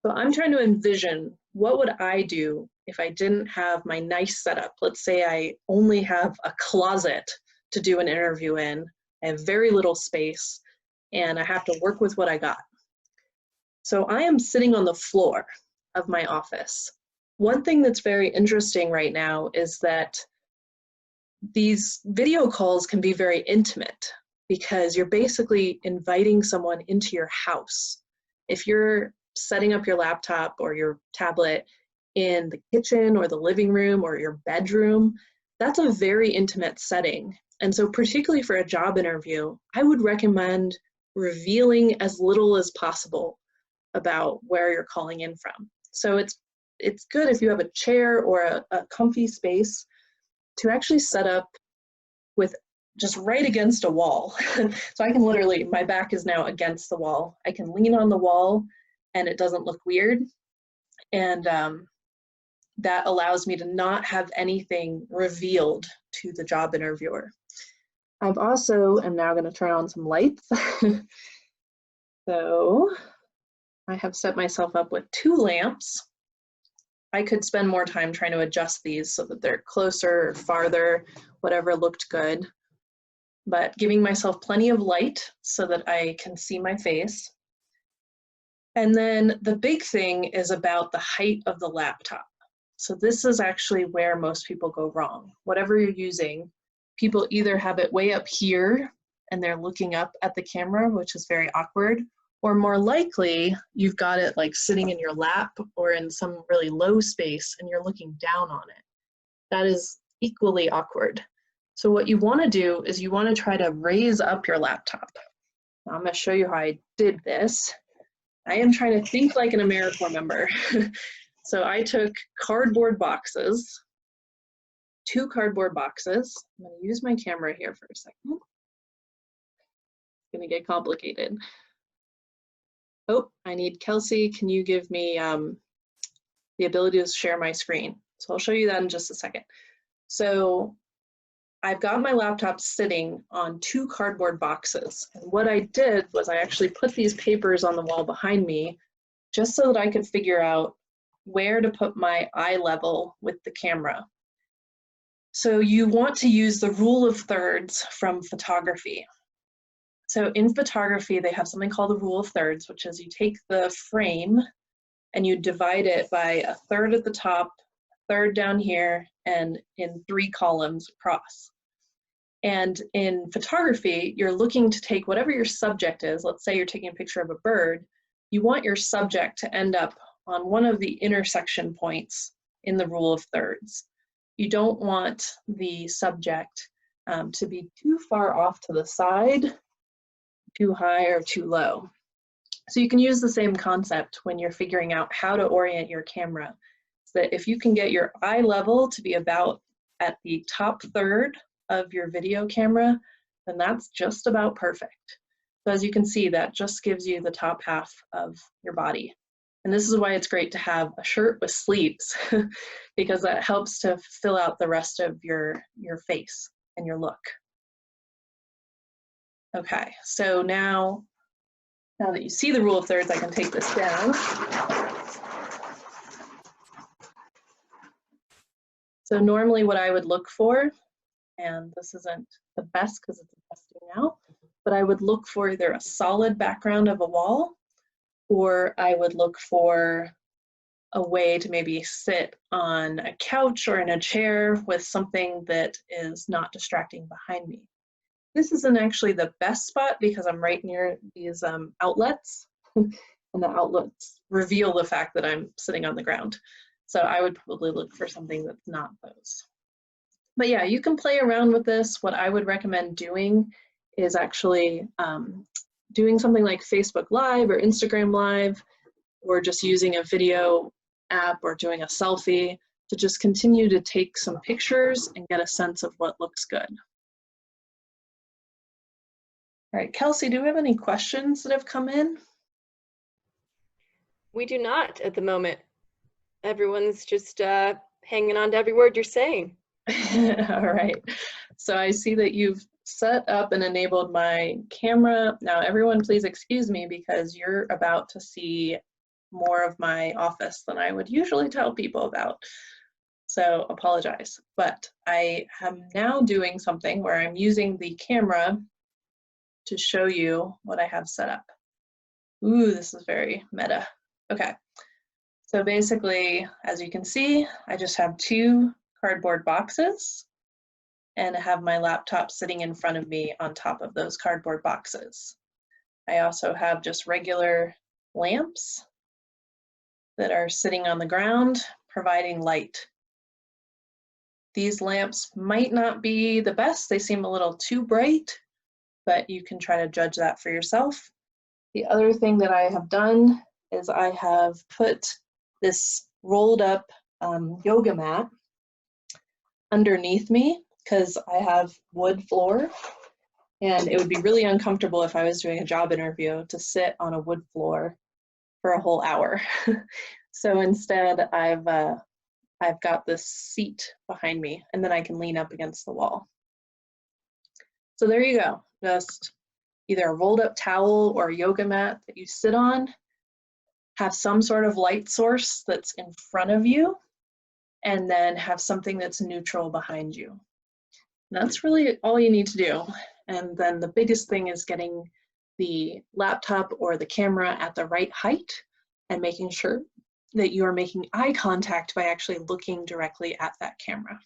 So I'm trying to envision, what would I do if I didn't have my nice setup? Let's say I only have a closet to do an interview in. I have very little space and I have to work with what I got. So I am sitting on the floor of my office. One thing that's very interesting right now is that these video calls can be very intimate because you're basically inviting someone into your house. If you're setting up your laptop or your tablet in the kitchen or the living room or your bedroom, that's a very intimate setting. And so particularly for a job interview, I would recommend revealing as little as possible about where you're calling in from. So it's good if you have a chair or a comfy space to actually set up with just right against a wall. So I can literally, my back is now against the wall. I can lean on the wall and it doesn't look weird. And that allows me to not have anything revealed to the job interviewer. I've also, am now gonna turn on some lights. So I have set myself up with 2 lamps. I could spend more time trying to adjust these so that they're closer or farther, whatever looked good. But giving myself plenty of light so that I can see my face. And then the big thing is about the height of the laptop. So this is actually where most people go wrong. Whatever you're using, people either have it way up here and they're looking up at the camera, which is very awkward, or more likely you've got it like sitting in your lap or in some really low space and you're looking down on it. That is equally awkward. So what you want to do is you want to try to raise up your laptop. Now I'm going to show you how I did this. I am trying to think like an AmeriCorps member. So I took cardboard boxes, 2 cardboard boxes. I'm going to use my camera here for a second. It's going to get complicated. Oh, I need Kelsey. Can you give me the ability to share my screen? So I'll show you that in just a second. So I've got my laptop sitting on 2 cardboard boxes. And what I did was I actually put these papers on the wall behind me just so that I could figure out where to put my eye level with the camera. So you want to use the rule of thirds from photography. So in photography, they have something called the rule of thirds, which is you take the frame and you divide it by 1/3 at the top, 1/3 down here, and in 3 columns across. And in photography, you're looking to take whatever your subject is. Let's say you're taking a picture of a bird. You want your subject to end up on one of the intersection points in the rule of thirds. You don't want the subject to be too far off to the side, too high or too low. So you can use the same concept when you're figuring out how to orient your camera. So that if you can get your eye level to be about at the top 1/3 of your video camera, then that's just about perfect. So as you can see, that just gives you the top half of your body. And this is why it's great to have a shirt with sleeves because that helps to fill out the rest of your face and your look. Okay, so now that you see the rule of thirds, I can take this down. So normally what I would look for, and this isn't the best because it's testing now, but I would look for either a solid background of a wall, or I would look for a way to maybe sit on a couch or in a chair with something that is not distracting behind me. This isn't actually the best spot because I'm right near these outlets, and the outlets reveal the fact that I'm sitting on the ground. So I would probably look for something that's not those. But yeah, you can play around with this. What I would recommend doing is actually doing something like Facebook Live or Instagram Live, or just using a video app or doing a selfie to just continue to take some pictures and get a sense of what looks good. All right, Kelsey, do we have any questions that have come in? We do not at the moment. Everyone's just hanging on to every word you're saying. All right, so I see that you've set up and enabled my camera. Now everyone please excuse me because you're about to see more of my office than I would usually tell people about. So apologize, but I am now doing something where I'm using the camera to show you what I have set up. Ooh, this is very meta. Okay, so basically, as you can see, I just have 2 cardboard boxes and I have my laptop sitting in front of me on top of those cardboard boxes. I also have just regular lamps that are sitting on the ground, providing light. These lamps might not be the best. They seem a little too bright, but you can try to judge that for yourself. The other thing that I have done is I have put this rolled up yoga mat underneath me because I have wood floor and it would be really uncomfortable if I was doing a job interview to sit on a wood floor for a whole hour. So instead I've got this seat behind me and then I can lean up against the wall. So there you go, just either a rolled up towel or a yoga mat that you sit on, have some sort of light source that's in front of you, and then have something that's neutral behind you. And that's really all you need to do. And then the biggest thing is getting the laptop or the camera at the right height and making sure that you are making eye contact by actually looking directly at that camera.